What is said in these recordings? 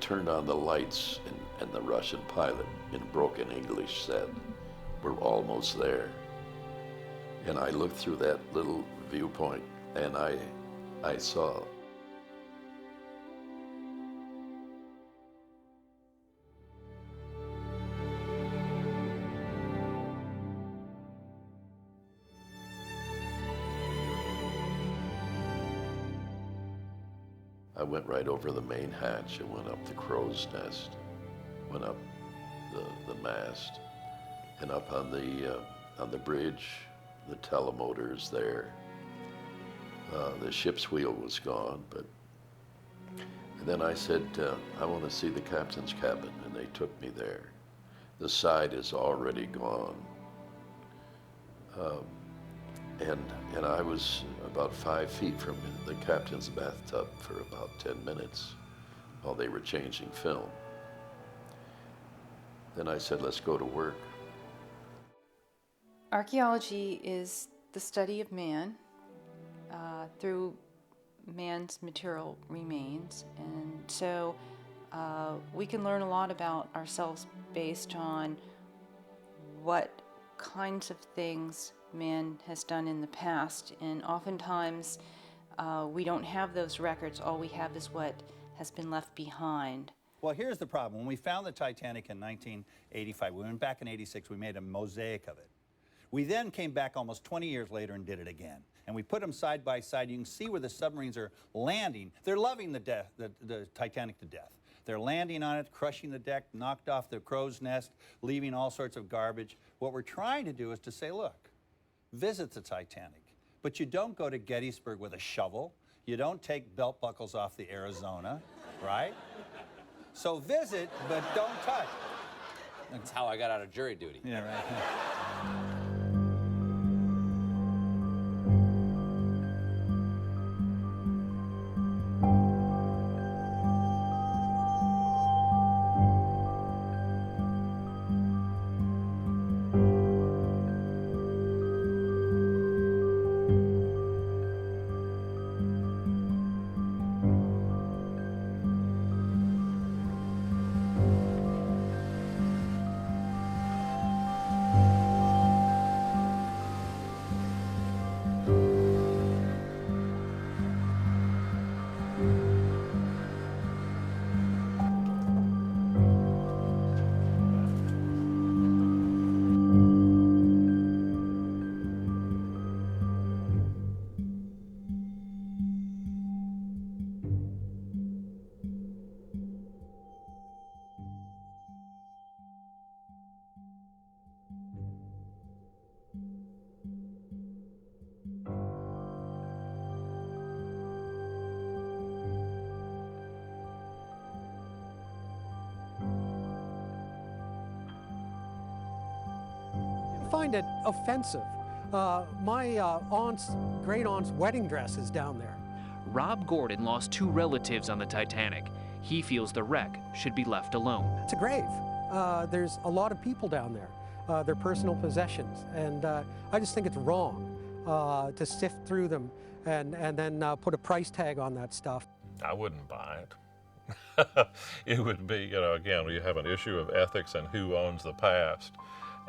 turned on the lights, and the Russian pilot in broken English said, "We're almost there." And I looked through that little viewpoint, and I saw. I went right over the main hatch and went up the crow's nest, went up the mast, and up on the bridge. The telemotor's there. The ship's wheel was gone, and then I said, I want to see the captain's cabin, and they took me there. The side is already gone. And I was about 5 feet from the captain's bathtub for about 10 minutes while they were changing film. Then I said, let's go to work. Archaeology is the study of man through man's material remains, and so we can learn a lot about ourselves based on what kinds of things man has done in the past, and oftentimes we don't have those records. All we have is what has been left behind. Well, here's the problem. When we found the Titanic in 1985, we went back in 86, we made a mosaic of it. We then came back almost 20 years later and did it again. And we put them side by side. You can see where the submarines are landing. They're loving the Titanic to death. They're landing on it, crushing the deck, knocked off the crow's nest, leaving all sorts of garbage. What we're trying to do is to say, look, visit the Titanic, but you don't go to Gettysburg with a shovel. You don't take belt buckles off the Arizona, right? So visit, but don't touch. That's how I got out of jury duty. Yeah, right. I find it offensive. My great aunt's wedding dress is down there. Rob Gordon lost 2 relatives on the Titanic. He feels the wreck should be left alone. It's a grave. There's a lot of people down there, their personal possessions, and I just think it's wrong to sift through them and then put a price tag on that stuff. I wouldn't buy it. It would be, again, you have an issue of ethics and who owns the past.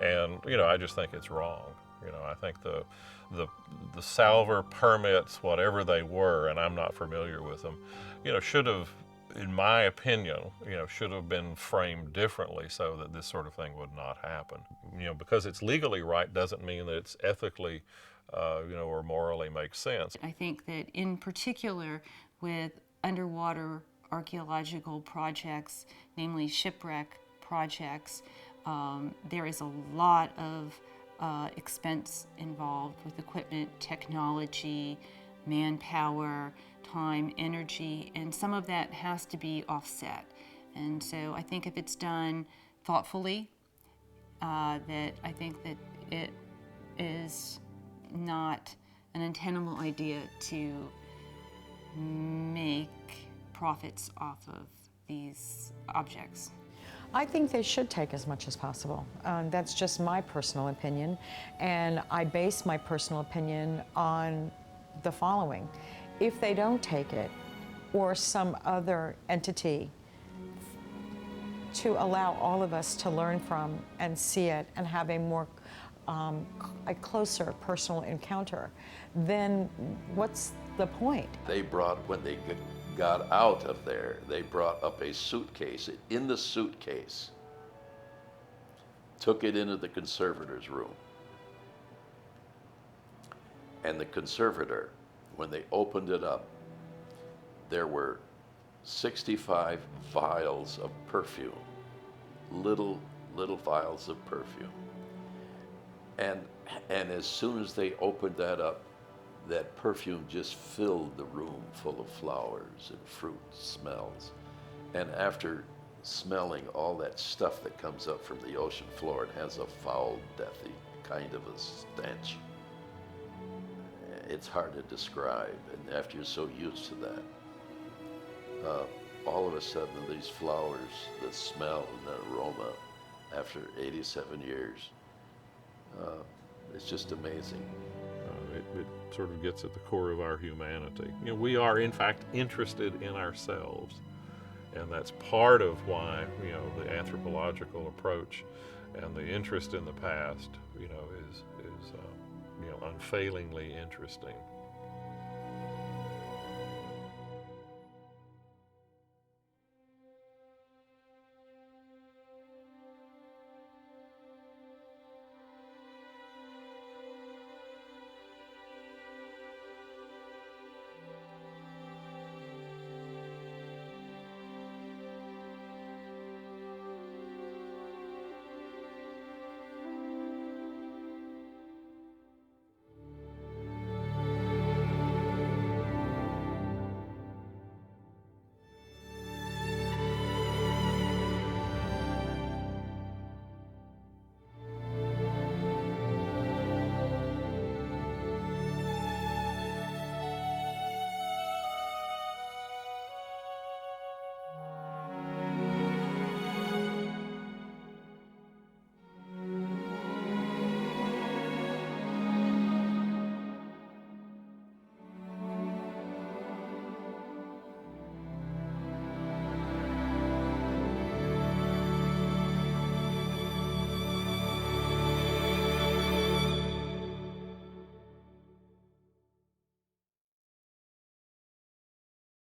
And, I just think it's wrong. I think the salver permits, whatever they were, and I'm not familiar with them, should have, in my opinion, should have been framed differently so that this sort of thing would not happen. Because it's legally right doesn't mean that it's ethically, or morally makes sense. I think that in particular with underwater archaeological projects, namely shipwreck projects, there is a lot of expense involved with equipment, technology, manpower, time, energy, and some of that has to be offset. And so I think if it's done thoughtfully, that I think that it is not an untenable idea to make profits off of these objects. I think they should take as much as possible. That's just my personal opinion, and I base my personal opinion on the following. If they don't take it, or some other entity to allow all of us to learn from and see it and have a more a closer personal encounter, then what's the point? They brought, when they got out of there, they brought up a suitcase. In the suitcase, took it into the conservator's room. And the conservator, when they opened it up, there were 65 vials of perfume, little vials of perfume. And as soon as they opened that up, that perfume just filled the room full of flowers and fruit smells. And after smelling all that stuff that comes up from the ocean floor, it has a foul, deathy kind of a stench. It's hard to describe, and after you're so used to that, all of a sudden these flowers, the smell and the aroma, after 87 years, it's just amazing. It sort of gets at the core of our humanity. You know, we are in fact interested in ourselves, and that's part of why, you know, the anthropological approach and the interest in the past, you know, is you know, unfailingly interesting.